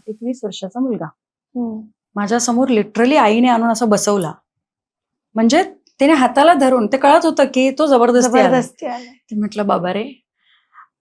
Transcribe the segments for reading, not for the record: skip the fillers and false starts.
21 वर्षाचा मुलगा माझ्या समोर लिटरली आईने आणून असं बसवला. म्हणजे तिने हाताला धरून, ते कळत होतं की तो जबरदस्ती आलाय. ते म्हटलं, बाबा रे,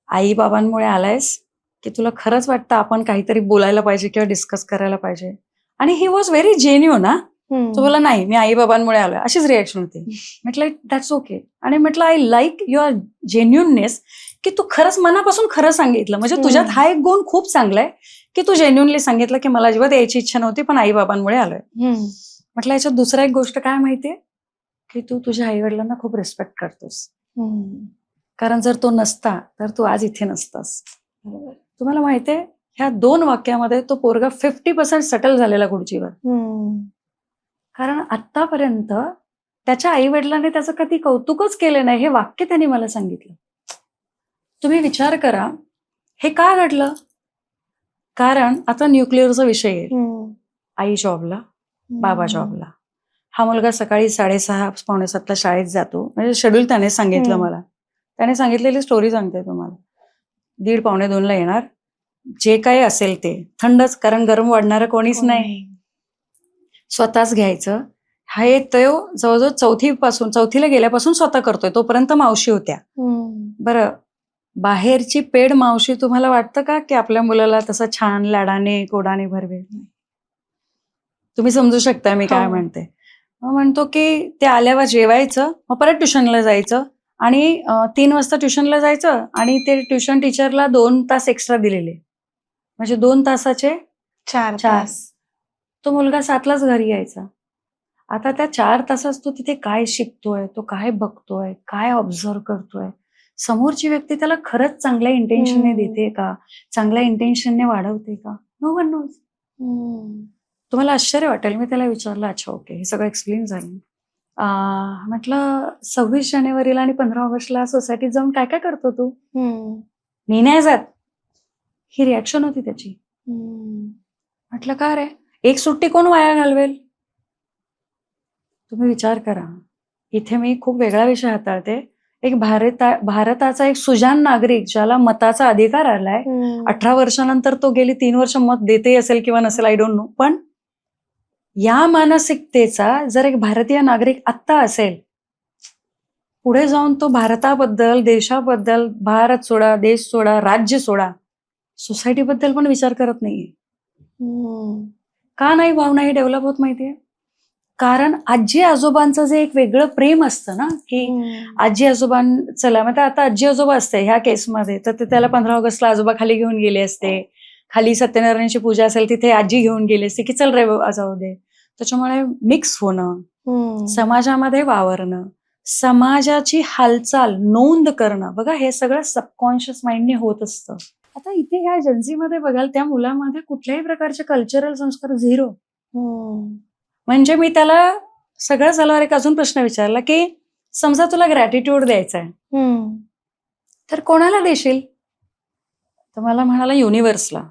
आई बाबांमुळे आलायस की तुला खरंच वाटतं आपण काहीतरी बोलायला पाहिजे किंवा डिस्कस करायला पाहिजे? आणि ही वॉज व्हेरी जेन्युइन. तो बोला, नाही, मी आई बाबांमुळे आलोय, अशीच रिएक्शन होती. म्हटलं दॅट्स ओके. आणि म्हटलं आय लाईक युअर जेन्युइननेस, की तू खरंच मनापासून खरं सांगितलं. म्हणजे तुझ्यात हा एक गुण खूप चांगला आहे की तू जेन्युइनली सांगितलं की मला अजिबात यायची इच्छा नव्हती पण आई बाबांमुळे आलोय. म्हटलं याच्यात दुसरा एक गोष्ट काय माहितीये, की तू तुझ्या आई वडिलांना खूप रिस्पेक्ट करतोस. कारण जर तो नसता तर तू आज इथे नसतास. तुम्हाला माहितीये, ह्या 2 वाक्यामध्ये तो पोरगा 50% सेटल झालेला खुर्चीवर. कारण आतापर्यंत त्याच्या आई वडिलांनी त्याचं कधी कौतुकच केलं नाही, हे वाक्य त्यांनी मला सांगितलं. तुम्ही विचार करा, हे का घडलं? कारण आता न्यूक्लिअरचा विषय आहे. आई जॉबला, बाबा जॉबला. हा मुलगा सकाळी 6:30 पावणे 7ला शाळेत जातो. म्हणजे शेड्यूल त्याने सांगितलं मला. त्याने सांगितलेली स्टोरी सांगते तुम्हाला. 1:30 पावणे 2ला येणार, जे काही असेल ते थंडच, कारण गरम वाढणारं कोणीच नाही, स्वतःच घ्यायचं. हे तो जवळजवळ चौथीला गेल्यापासून स्वतः करतोय. तोपर्यंत मावशी होत्या. बरं, बाहेरची पेड मावशी तुम्हाला वाटतं का की आपल्या मुलाला तसं छान लाडाने कोडाने भरवेल? तुम्ही समजू शकता मी काय म्हणते. मग म्हणतो की ते आल्यावर जेवायचं, मग परत ट्युशनला जायचं आणि 3 वाजता ट्युशनला जायचं आणि ते ट्युशन टीचरला 2 तास एक्स्ट्रा दिलेले, म्हणजे 2 तासाचे 4 तास. तो मुलगा 7लाच घरी यायचा. आता त्या 4 तासात तो तिथे काय शिकतोय, तो काय बघतोय, काय ऑब्झर्व करतोय, समोरची व्यक्ती त्याला खरंच चांगल्या इंटेन्शनने देते का, चांगल्या इंटेन्शनने वाढवते का? No one knows. तुम्हाला आश्चर्य वाटेल, मी त्याला विचारलं, अच्छा ओके, हे सगळं एक्सप्लेन झालं. म्हटलं 26 जानेवारीला आणि 15 ऑगस्टला सोसायटीत जाऊन काय काय करतो तू? मी नाही जात. ही रिॲक्शन होती त्याची. म्हटलं का रे, एक सुट्टी कोण वाया घालवेल? तुम्ही विचार करा, इथे मी खूप वेगळा विषय हाताळते. एक भारताचा एक सुजाण नागरिक, ज्याला मताचा अधिकार आलाय, 18 वर्षानंतर तो गेली 3 वर्ष मत देते असेल किंवा नसेल, आय डोंट नो, पण या मानसिकतेचा जर एक भारतीय नागरिक आत्ता असेल, पुढे जाऊन तो भारताबद्दल, देशाबद्दल, भारत सोडा, देश सोडा, राज्य सोडा, सोसायटीबद्दल पण विचार करत नाहीये. का नाही भावना ही डेव्हलप होत माहितीये? कारण आजी आजोबांचं जे एक वेगळं प्रेम असतं ना, की आजी चला मग आता आजी आजोबा असते ह्या केसमध्ये, तर ते त्याला 15 ऑगस्टला आजोबा खाली घेऊन गेले असते, खाली सत्यनारायणची पूजा असेल तिथे आजी घेऊन गेली असते की चल रे जाऊ दे. त्याच्यामुळे मिक्स होणं, समाजामध्ये वावरणं, समाजाची हालचाल नोंद करणं, बघा हे सगळं सबकॉन्शियस माइंडने होत असतं. आता इथे ह्या एजन्सीमध्ये बघाल, त्या मुलामध्ये कुठल्याही प्रकारचे कल्चरल संस्कार 0. म्हणजे मी त्याला सगळं झाल्यावर एक अजून प्रश्न विचारला की समजा तुला ग्रॅटिट्यूड द्यायचा आहे, तर कोणाला देशील? तर मला म्हणाला युनिव्हर्सला.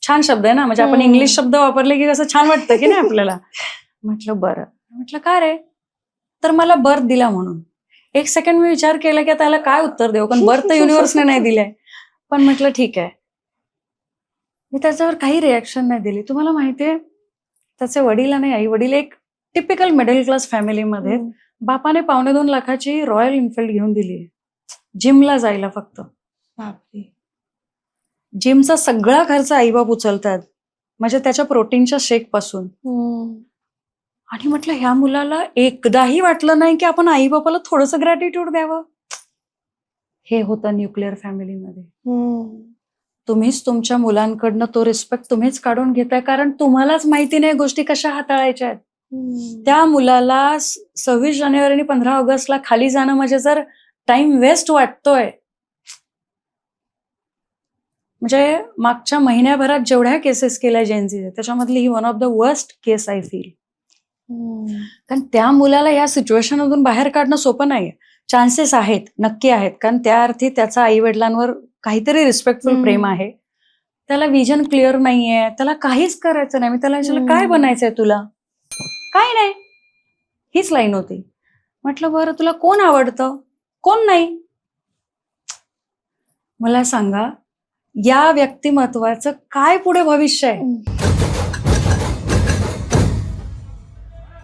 छान शब्द आहे ना, म्हणजे आपण इंग्लिश शब्द वापरले की कसं छान वाटतं की नाही आपल्याला. म्हटलं बरं. म्हटलं का रे? तर मला बर्थ दिला म्हणून. एक सेकंड मी विचार केला की त्याला काय उत्तर देऊ, कारण बर्थ तर युनिव्हर्सने नाही दिलंय. पण म्हटलं ठीक आहे. मी त्याच्यावर काही रिॲक्शन नाही दिली. तुम्हाला माहितीये, त्याचे वडील आणि आई वडील एक टिपिकल मिडल क्लास फॅमिलीमध्ये, बापाने 2.25 लाखाची रॉयल एनफिल्ड घेऊन दिली, जिमला जायला फक्त. जिमचा सगळा खर्च आईबाप उचलतात, म्हणजे त्याच्या प्रोटीनच्या शेक पासून. आणि म्हटलं ह्या मुलाला एकदाही वाटलं नाही की आपण आई बापाला थोडंसं ग्रॅटिट्यूड द्यावं. हे होतं न्यूक्लिअर फॅमिलीमध्ये. तुम्हीच तुमच्या मुलांकडनं तो रिस्पेक्ट तुम्हीच काढून घेताय, कारण तुम्हालाच माहिती नाही गोष्टी कशा हाताळायच्या आहेत. त्या मुलाला 26 जानेवारी आणि 15 ऑगस्टला खाली जाणं म्हणजे जर टाइम वेस्ट वाटतोय, म्हणजे मागच्या महिन्याभरात जेवढ्या केसेस केल्या जेएनझी, त्याच्यामधली ही one of the worst case I feel. कारण त्या मुलाला या सिच्युएशनमधून बाहेर काढणं सोपं नाही. चान्सेस आहेत, नक्की आहेत, कारण त्या अर्थी त्याचा आई वडिलांवर काहीतरी रिस्पेक्टफुल प्रेम आहे. त्याला विजन क्लिअर नाहीये, त्याला काहीच करायचं नाही. मी त्याला विचारलं काय बनायचंय तुला? काय नाही, हीच लाईन होती. म्हटलं बरं तुला कोण आवडतं, कोण नाही? मला सांगा, या व्यक्तिमत्वाचं काय पुढे भविष्य आहे.